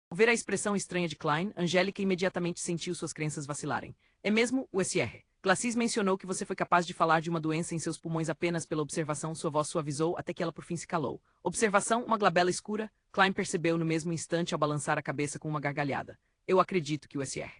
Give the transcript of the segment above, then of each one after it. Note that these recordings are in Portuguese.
Ao ver a expressão estranha de Klein, Angélica imediatamente sentiu suas crenças vacilarem. É mesmo, USR. Glacis mencionou que você foi capaz de falar de uma doença em seus pulmões apenas pela observação. Sua voz suavizou até que ela por fim se calou. Observação, uma glabela escura. Klein percebeu no mesmo instante ao balançar a cabeça com uma gargalhada. Eu acredito que USR.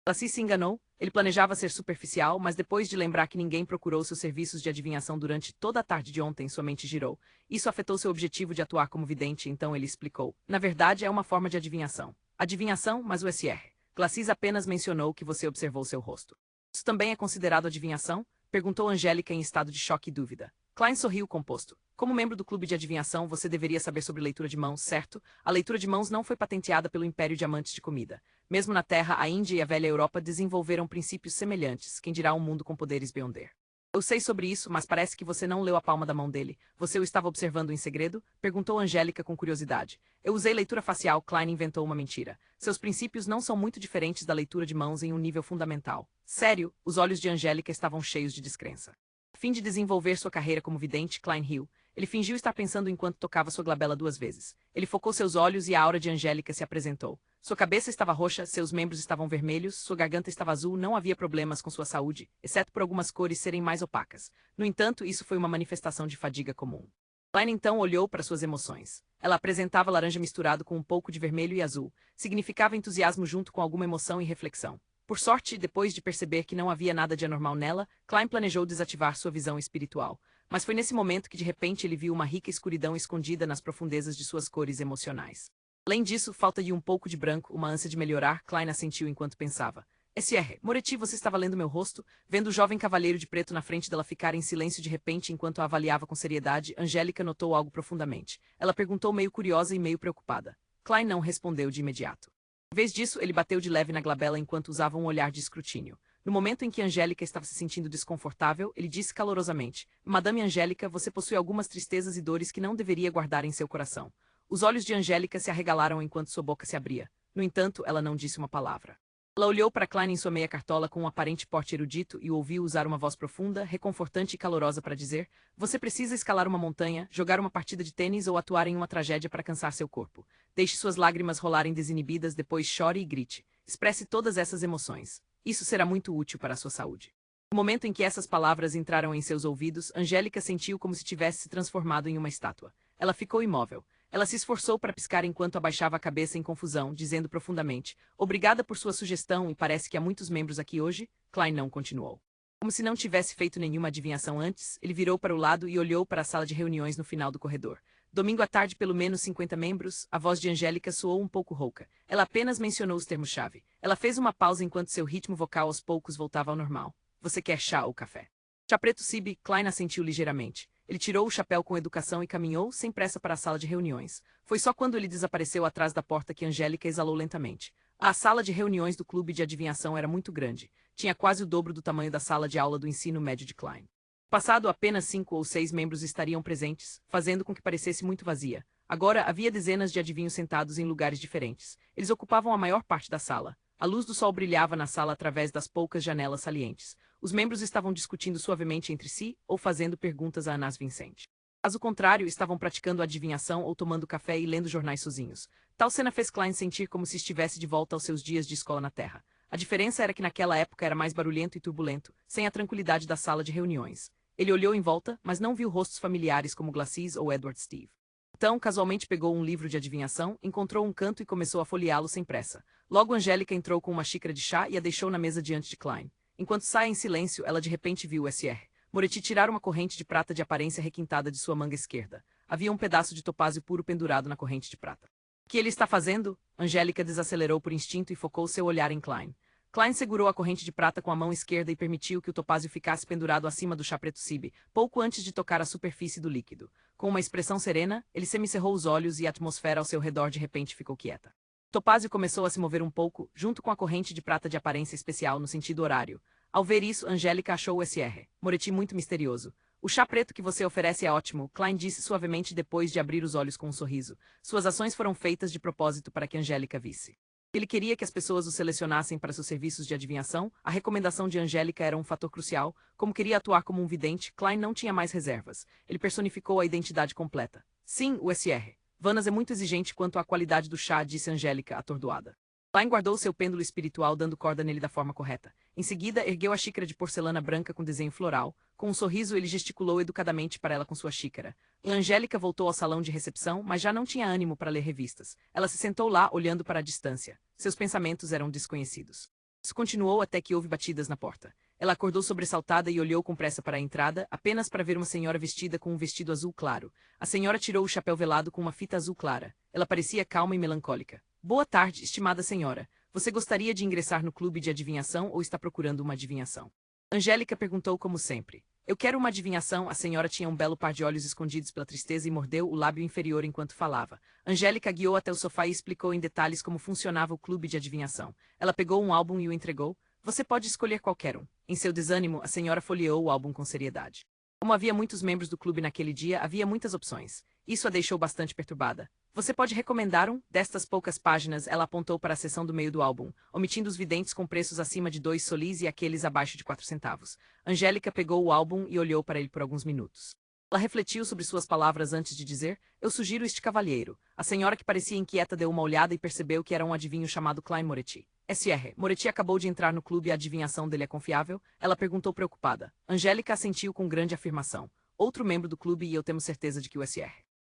Glacis se enganou. Ele planejava ser superficial, mas depois de lembrar que ninguém procurou seus serviços de adivinhação durante toda a tarde de ontem, sua mente girou. Isso afetou seu objetivo de atuar como vidente, então ele explicou. Na verdade, é uma forma de adivinhação. Adivinhação, mas USR. Glacis apenas mencionou que você observou seu rosto. Isso também é considerado adivinhação? Perguntou Angélica em estado de choque e dúvida. Klein sorriu composto. Como membro do clube de adivinhação, você deveria saber sobre leitura de mãos, certo? A leitura de mãos não foi patenteada pelo Império de Amantes de Comida. Mesmo na Terra, a Índia e a velha Europa desenvolveram princípios semelhantes, quem dirá um mundo com poderes Beyonder. Eu sei sobre isso, mas parece que você não leu a palma da mão dele. Você o estava observando em segredo? Perguntou Angélica com curiosidade. Eu usei leitura facial. Klein inventou uma mentira. Seus princípios não são muito diferentes da leitura de mãos em um nível fundamental. Sério, os olhos de Angélica estavam cheios de descrença. A fim de desenvolver sua carreira como vidente, Klein riu. Ele fingiu estar pensando enquanto tocava sua glabela 2 vezes. Ele focou seus olhos e a aura de Angélica se apresentou. Sua cabeça estava roxa, seus membros estavam vermelhos, sua garganta estava azul, não havia problemas com sua saúde, exceto por algumas cores serem mais opacas. No entanto, isso foi uma manifestação de fadiga comum. Klein então olhou para suas emoções. Ela apresentava laranja misturado com um pouco de vermelho e azul. Significava entusiasmo junto com alguma emoção e reflexão. Por sorte, depois de perceber que não havia nada de anormal nela, Klein planejou desativar sua visão espiritual. Mas foi nesse momento que de repente ele viu uma rica escuridão escondida nas profundezas de suas cores emocionais. Além disso, falta de um pouco de branco, uma ânsia de melhorar. Klein assentiu enquanto pensava. SR, Moretti, você estava lendo meu rosto? Vendo o jovem cavalheiro de preto na frente dela ficar em silêncio de repente enquanto a avaliava com seriedade, Angélica notou algo profundamente. Ela perguntou meio curiosa e meio preocupada. Klein não respondeu de imediato. Em vez disso, ele bateu de leve na glabela enquanto usava um olhar de escrutínio. No momento em que Angélica estava se sentindo desconfortável, ele disse calorosamente, Madame Angélica, você possui algumas tristezas e dores que não deveria guardar em seu coração. Os olhos de Angélica se arregalaram enquanto sua boca se abria. No entanto, ela não disse uma palavra. Ela olhou para Klein em sua meia cartola com um aparente porte erudito e o ouviu usar uma voz profunda, reconfortante e calorosa para dizer, você precisa escalar uma montanha, jogar uma partida de tênis ou atuar em uma tragédia para cansar seu corpo. Deixe suas lágrimas rolarem desinibidas, depois chore e grite. Expresse todas essas emoções. Isso será muito útil para a sua saúde. No momento em que essas palavras entraram em seus ouvidos, Angélica sentiu como se tivesse se transformado em uma estátua. Ela ficou imóvel. Ela se esforçou para piscar enquanto abaixava a cabeça em confusão, dizendo profundamente, obrigada por sua sugestão e parece que há muitos membros aqui hoje. Klein não continuou. Como se não tivesse feito nenhuma adivinhação antes, ele virou para o lado e olhou para a sala de reuniões no final do corredor. Domingo à tarde pelo menos 50 membros, a voz de Angélica soou um pouco rouca. Ela apenas mencionou os termos-chave. Ela fez uma pausa enquanto seu ritmo vocal aos poucos voltava ao normal. Você quer chá ou café? Chá preto Cibe, Klein assentiu ligeiramente. Ele tirou o chapéu com educação e caminhou sem pressa para a sala de reuniões. Foi só quando ele desapareceu atrás da porta que Angélica exalou lentamente. A sala de reuniões do clube de adivinhação era muito grande. Tinha quase o dobro do tamanho da sala de aula do ensino médio de Klein. Passado apenas 5 ou 6 membros estariam presentes, fazendo com que parecesse muito vazia. Agora havia dezenas de adivinhos sentados em lugares diferentes. Eles ocupavam a maior parte da sala. A luz do sol brilhava na sala através das poucas janelas salientes. Os membros estavam discutindo suavemente entre si ou fazendo perguntas a Anas Vincent. Caso contrário, estavam praticando adivinhação ou tomando café e lendo jornais sozinhos. Tal cena fez Klein sentir como se estivesse de volta aos seus dias de escola na Terra. A diferença era que naquela época era mais barulhento e turbulento, sem a tranquilidade da sala de reuniões. Ele olhou em volta, mas não viu rostos familiares como Glacis ou Edward Steve. Então, casualmente pegou um livro de adivinhação, encontrou um canto e começou a folheá-lo sem pressa. Logo Angélica entrou com uma xícara de chá e a deixou na mesa diante de Klein. Enquanto saia em silêncio, ela de repente viu o Sr. Moretti tirar uma corrente de prata de aparência requintada de sua manga esquerda. Havia um pedaço de topázio puro pendurado na corrente de prata. O que ele está fazendo? Angélica desacelerou por instinto e focou seu olhar em Klein. Klein segurou a corrente de prata com a mão esquerda e permitiu que o topázio ficasse pendurado acima do chá preto Cibe, pouco antes de tocar a superfície do líquido. Com uma expressão serena, ele semicerrou os olhos e a atmosfera ao seu redor de repente ficou quieta. O topázio começou a se mover um pouco, junto com a corrente de prata de aparência especial no sentido horário. Ao ver isso, Angélica achou o Sr. Moretti muito misterioso. O chá preto que você oferece é ótimo, Klein disse suavemente depois de abrir os olhos com um sorriso. Suas ações foram feitas de propósito para que Angélica visse. Ele queria que as pessoas o selecionassem para seus serviços de adivinhação. A recomendação de Angélica era um fator crucial. Como queria atuar como um vidente, Klein não tinha mais reservas. Ele personificou a identidade completa. Sim, o Sr. Vanas é muito exigente quanto à qualidade do chá, disse Angélica, atordoada. Klein guardou seu pêndulo espiritual dando corda nele da forma correta. Em seguida, ergueu a xícara de porcelana branca com desenho floral. Com um sorriso, ele gesticulou educadamente para ela com sua xícara. Angélica voltou ao salão de recepção, mas já não tinha ânimo para ler revistas. Ela se sentou lá, olhando para a distância. Seus pensamentos eram desconhecidos. Isso continuou até que houve batidas na porta. Ela acordou sobressaltada e olhou com pressa para a entrada, apenas para ver uma senhora vestida com um vestido azul claro. A senhora tirou o chapéu velado com uma fita azul clara. Ela parecia calma e melancólica. Boa tarde, estimada senhora. Você gostaria de ingressar no clube de adivinhação ou está procurando uma adivinhação? Angélica perguntou como sempre. Eu quero uma adivinhação. A senhora tinha um belo par de olhos escondidos pela tristeza e mordeu o lábio inferior enquanto falava. Angélica guiou até o sofá e explicou em detalhes como funcionava o clube de adivinhação. Ela pegou um álbum e o entregou. Você pode escolher qualquer um. Em seu desânimo, a senhora folheou o álbum com seriedade. Como havia muitos membros do clube naquele dia, havia muitas opções. Isso a deixou bastante perturbada. Você pode recomendar um? Destas poucas páginas, ela apontou para a seção do meio do álbum, omitindo os videntes com preços acima de 2 solis e aqueles abaixo de 4 centavos. Angélica pegou o álbum e olhou para ele por alguns minutos. Ela refletiu sobre suas palavras antes de dizer, eu sugiro este cavalheiro. A senhora, que parecia inquieta, deu uma olhada e percebeu que era um adivinho chamado Klein Moretti. Sr. Moretti acabou de entrar no clube e a adivinhação dele é confiável? Ela perguntou preocupada. Angélica assentiu com grande afirmação. Outro membro do clube e eu temos certeza de que o Sr.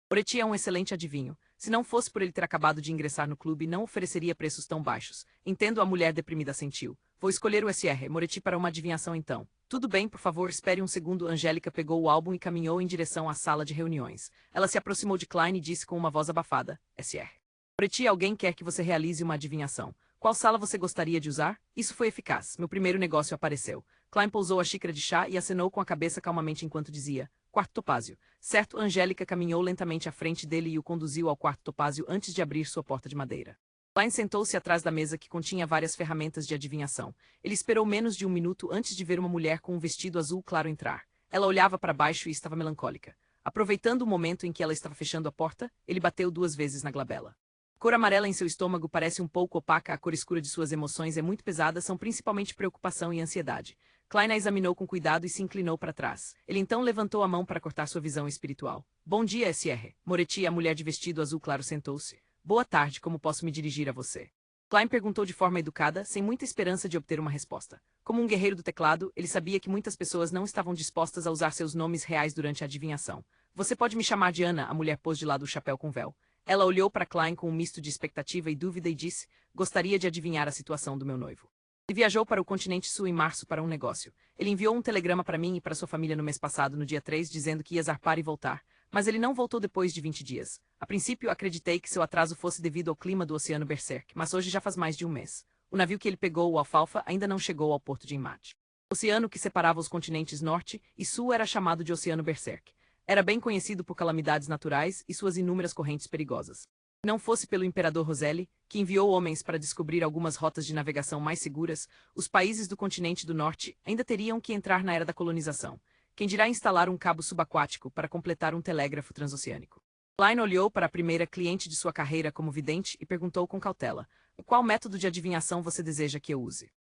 Moretti é um excelente adivinho. Se não fosse por ele ter acabado de ingressar no clube, não ofereceria preços tão baixos. Entendo, a mulher deprimida assentiu. Vou escolher o Sr. Moretti para uma adivinhação então. Tudo bem, por favor, espere um segundo. Angélica pegou o álbum e caminhou em direção à sala de reuniões. Ela se aproximou de Klein e disse com uma voz abafada. Sr. Moretti, alguém quer que você realize uma adivinhação. Qual sala você gostaria de usar? Isso foi eficaz. Meu primeiro negócio apareceu. Klein pousou a xícara de chá e acenou com a cabeça calmamente enquanto dizia, quarto topázio. Certo, Angélica caminhou lentamente à frente dele e o conduziu ao quarto topázio antes de abrir sua porta de madeira. Klein sentou-se atrás da mesa que continha várias ferramentas de adivinhação. Ele esperou menos de um minuto antes de ver uma mulher com um vestido azul claro entrar. Ela olhava para baixo e estava melancólica. Aproveitando o momento em que ela estava fechando a porta, ele bateu 2 vezes na glabela. A cor amarela em seu estômago parece um pouco opaca, a cor escura de suas emoções é muito pesada, são principalmente preocupação e ansiedade. Klein a examinou com cuidado e se inclinou para trás. Ele então levantou a mão para cortar sua visão espiritual. Bom dia, Sr. Moretti, a mulher de vestido azul claro sentou-se. Boa tarde, como posso me dirigir a você? Klein perguntou de forma educada, sem muita esperança de obter uma resposta. Como um guerreiro do teclado, ele sabia que muitas pessoas não estavam dispostas a usar seus nomes reais durante a adivinhação. Você pode me chamar de Ana, a mulher pôs de lado o chapéu com véu. Ela olhou para Klein com um misto de expectativa e dúvida e disse, gostaria de adivinhar a situação do meu noivo. Ele viajou para o continente sul em março para um negócio. Ele enviou um telegrama para mim e para sua família no mês passado, no dia 3, dizendo que ia zarpar e voltar. Mas ele não voltou depois de 20 dias. A princípio, acreditei que seu atraso fosse devido ao clima do Oceano Berserk, mas hoje já faz mais de um mês. O navio que ele pegou, o Alfalfa, ainda não chegou ao porto de Inmate. O oceano que separava os continentes norte e sul era chamado de Oceano Berserk. Era bem conhecido por calamidades naturais e suas inúmeras correntes perigosas. Se não fosse pelo imperador Roseli, que enviou homens para descobrir algumas rotas de navegação mais seguras, os países do continente do norte ainda teriam que entrar na era da colonização. Quem dirá instalar um cabo subaquático para completar um telégrafo transoceânico? Klein olhou para a primeira cliente de sua carreira como vidente e perguntou com cautela, qual método de adivinhação você deseja que eu use?